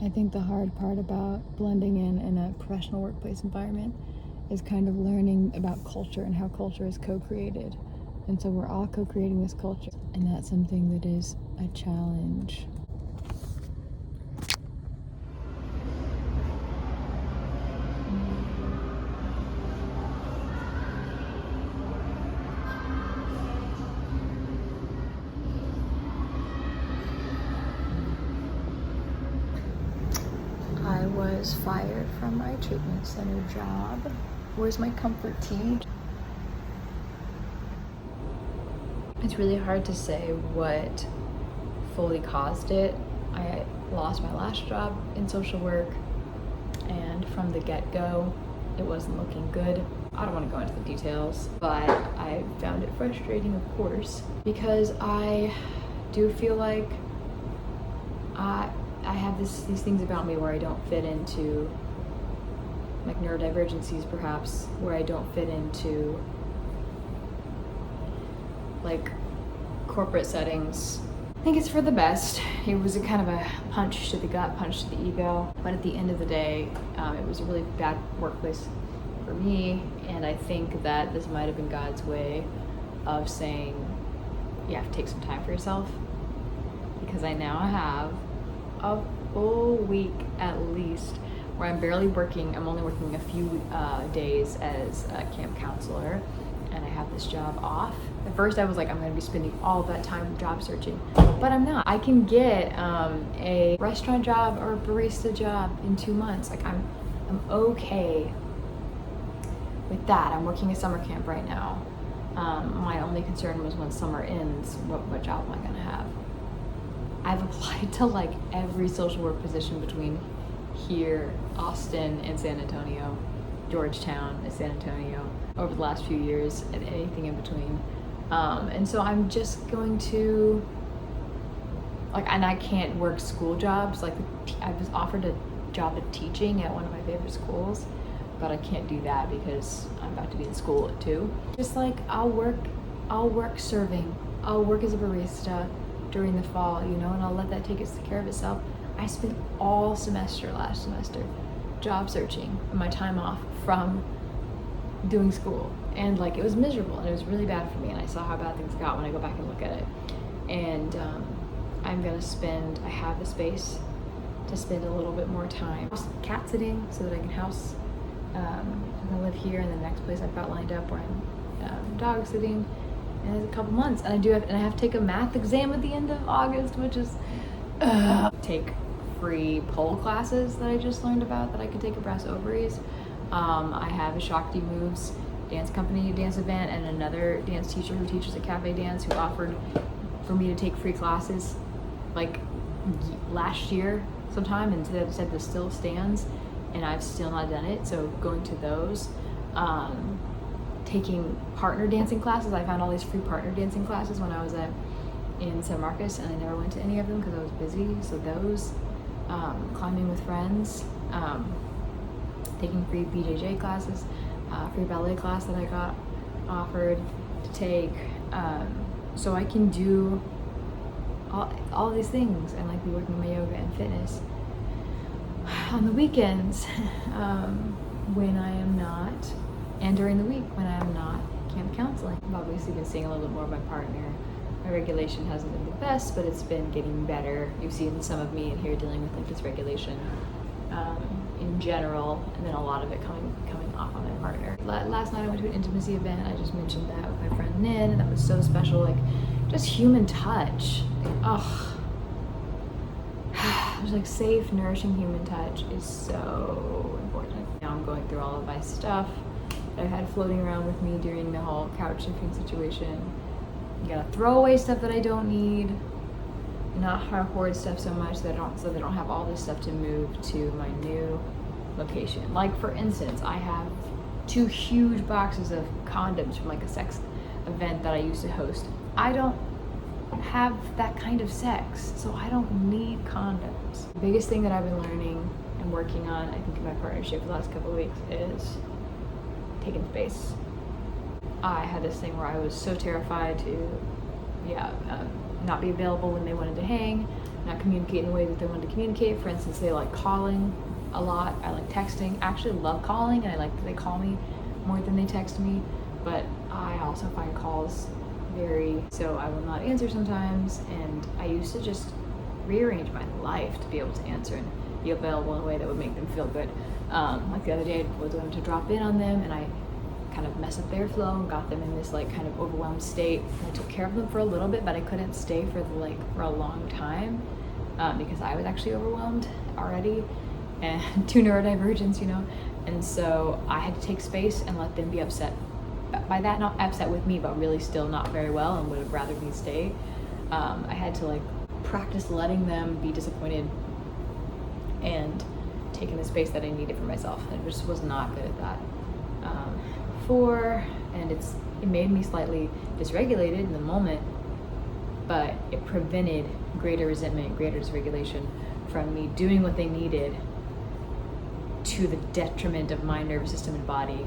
I think the hard part about blending in a professional workplace environment is kind of learning about culture and how culture is co-created. And so we're all co-creating this culture, and that's something that is a challenge. I was fired from my treatment center job. Where's my comfort tea? It's really hard to say what fully caused it. I lost my last job in social work, and from the get-go, it wasn't looking good. I don't want to go into the details, but I found it frustrating, of course, because I do feel like I have these things about me where I don't fit into, like neurodivergencies perhaps, where I don't fit into like corporate settings. I think it's for the best. It was a kind of a punch to the gut, punch to the ego, but at the end of the day, it was a really bad workplace for me, and I think that this might have been God's way of saying you have to take some time for yourself, because I now have a full week at least where I'm barely working. I'm only working a few days as a camp counselor, and I have this job off. At first I was like, I'm going to be spending all that time job searching, but I'm not. I can get a restaurant job or a barista job in 2 months. Like I'm okay with that. I'm working a summer camp right now. My only concern was when summer ends, what job am I going to have? I've applied to like every social work position between here, Austin, and San Antonio, Georgetown, and San Antonio over the last few years, and anything in between. And so I'm just going to, like, and I can't work school jobs. Like, I was offered a job of teaching at one of my favorite schools, but I can't do that because I'm about to be in school at 2. Just like, I'll work serving. I'll work as a barista during the fall, you know, and I'll let that take care of itself. I spent all last semester job searching in my time off from doing school, and like it was miserable and it was really bad for me, and I saw how bad things got when I go back and look at it. And I have the space to spend a little bit more time cat sitting so that I can I'm gonna live here, and the next place I've got lined up where I'm dog sitting in a couple months, and I have to take a math exam at the end of August, which is take free pole classes that I just learned about that I could take at Brass Ovaries. I have a Shakti Moves dance company dance event, and another dance teacher who teaches at Cafe Dance who offered for me to take free classes like last year sometime, and said this still stands, and I've still not done it. So going to those, taking partner dancing classes. I found all these free partner dancing classes when I was in San Marcos, and I never went to any of them because I was busy. So those, climbing with friends, taking free BJJ classes, free ballet class that I got offered to take, so I can do all these things and like be working my yoga and fitness on the weekends when I am not, and during the week when I am not camp counseling. I've obviously been seeing a little bit more of my partner. My regulation hasn't been the best, but it's been getting better. You've seen some of me in here dealing with like dysregulation in general, and then a lot of it coming off on my partner. Last night I went to an intimacy event. I just mentioned that with my friend Nin, and that was so special. Like, just human touch. Ugh. Just like safe, nourishing human touch is so important. Now I'm going through all of my stuff that I've had floating around with me during the whole couch surfing situation. You gotta throw away stuff that I don't need, not hoard stuff so much that they don't have all this stuff to move to my new location. Like, for instance, I have 2 huge boxes of condoms from like a sex event that I used to host. I don't have that kind of sex, so I don't need condoms. The biggest thing that I've been learning and working on, I think, in my partnership for the last couple of weeks is taking space. I had this thing where I was so terrified to not be available when they wanted to hang, not communicate in the way that they wanted to communicate. For instance, they like calling a lot. I like texting. I actually love calling, and I like that they call me more than they text me. But I also find calls so I will not answer sometimes. And I used to just rearrange my life to be able to answer and be available in a way that would make them feel good. Like the other day, I was going to drop in on them, and I kind of messed up their flow and got them in this like kind of overwhelmed state. And I took care of them for a little bit, but I couldn't stay for a long time because I was actually overwhelmed already, and to neurodivergence, you know. And so I had to take space and let them be upset by that, not upset with me, but really still not very well and would have rather me stay. I had to like practice letting them be disappointed and taking the space that I needed for myself. I just was not good at that before, and it made me slightly dysregulated in the moment, but it prevented greater resentment, greater dysregulation from me doing what they needed to the detriment of my nervous system and body,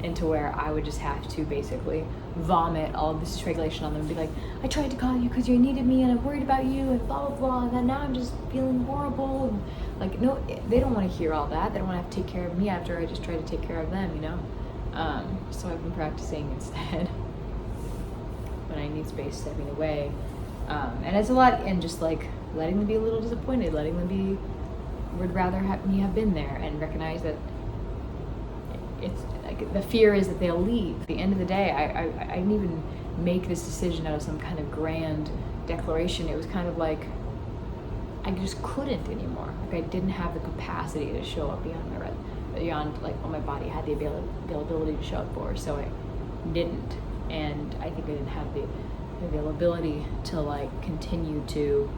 into where I would just have to basically vomit all of this dysregulation on them and be like, I tried to call you because you needed me and I'm worried about you and blah, blah, blah, and then now I'm just feeling horrible. And like, no, they don't want to hear all that. They don't want to have to take care of me after I just tried to take care of them, you know? So I've been practicing instead when I need space, stepping away. And it's a lot, and just like letting them be a little disappointed, letting them would rather me have been there, and recognize that it's like the fear is that they'll leave. At the end of the day, I didn't even make this decision out of some kind of grand declaration. It was kind of like I just couldn't anymore. Like I didn't have the capacity to show up beyond like what my body had the availability to show up for. So I didn't, and I think I didn't have the availability to like continue to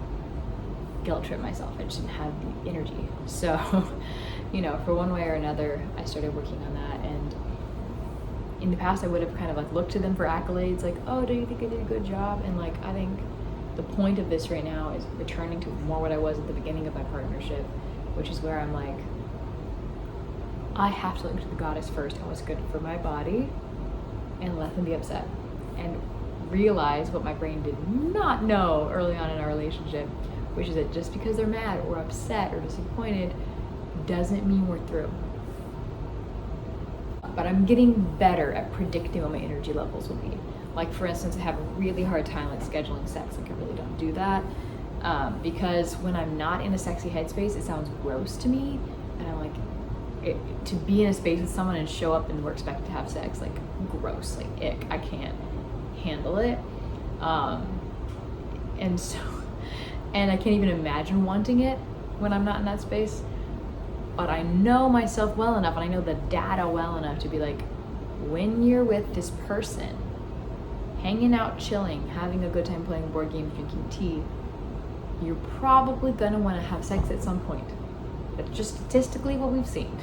guilt trip myself. I just didn't have the energy. So, you know, for one way or another, I started working on that. And in the past, I would have kind of like looked to them for accolades, like, oh, do you think I did a good job? And like, I think the point of this right now is returning to more what I was at the beginning of my partnership, which is where I'm like, I have to look to the goddess first and what's good for my body, and let them be upset, and realize what my brain did not know early on in our relationship, which is that just because they're mad or upset or disappointed doesn't mean we're through. But I'm getting better at predicting what my energy levels will be. Like for instance, I have a really hard time like scheduling sex. Like I really don't do that because when I'm not in a sexy headspace, it sounds gross to me, and I'm like, to be in a space with someone and show up and we're expected to have sex, like gross, like ick. I can't handle it, and so. And I can't even imagine wanting it when I'm not in that space. But I know myself well enough, and I know the data well enough to be like, when you're with this person, hanging out, chilling, having a good time playing board games, drinking tea, you're probably gonna wanna have sex at some point. That's just statistically what we've seen.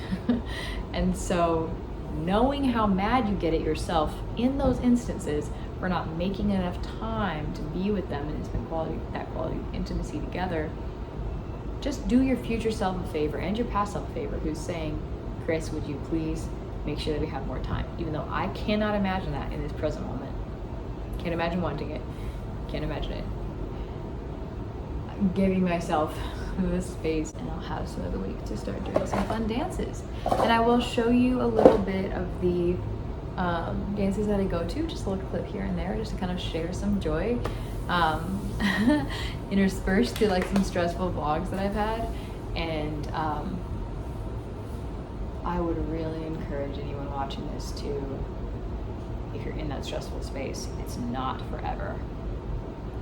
And so knowing how mad you get at yourself in those instances for not making enough time to be with them and spend that quality intimacy together, just do your future self a favor and your past self a favor who's saying, Chris, would you please make sure that we have more time? Even though I cannot imagine that in this present moment. Can't imagine wanting it. Can't imagine it. I'm giving myself the space, and I'll have some of the week to start doing some fun dances. And I will show you a little bit of the dances that I go to, just a little clip here and there, just to kind of share some joy, interspersed through like some stressful vlogs that I've had. And I would really encourage anyone watching this to, if you're in that stressful space, it's not forever.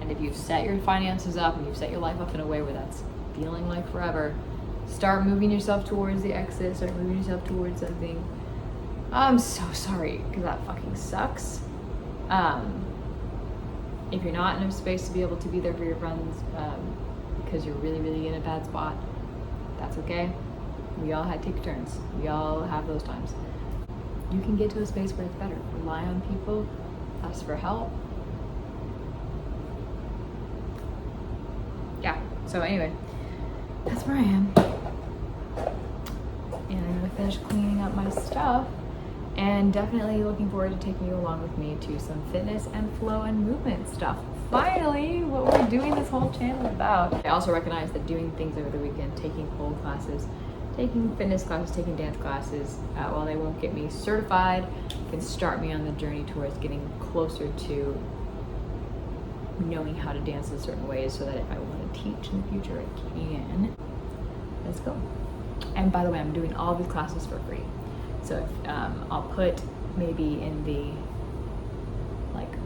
And if you've set your finances up and you've set your life up in a way where that's feeling like forever, start moving yourself towards the exit, start moving yourself towards something. I'm so sorry, because that fucking sucks. If you're not in a space to be able to be there for your friends because you're really, really in a bad spot, that's okay. We all take turns. We all have those times. You can get to a space where it's better. Rely on people, ask for help. Yeah, so anyway, that's where I am. And I'm gonna finish cleaning up my stuff, and definitely looking forward to taking you along with me to some fitness and flow and movement stuff finally what we're doing this whole channel about. I also recognize that doing things over the weekend, taking pole classes, taking fitness classes, taking dance classes, while they won't get me certified, can start me on the journey towards getting closer to knowing how to dance in certain ways, so that if I want to teach in the future, I can. Let's go. And by the way, I'm doing all these classes for free. So if, I'll put maybe in the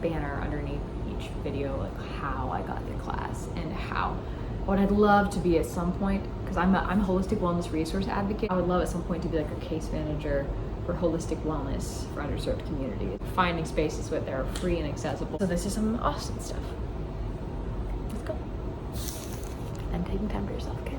banner underneath each video how I got the class and what I'd love to be at some point, because I'm a holistic wellness resource advocate. I would love at some point to be like a case manager for holistic wellness for underserved communities, finding spaces where they're free and accessible. So this is some awesome stuff. Let's go. And taking time for yourself, okay?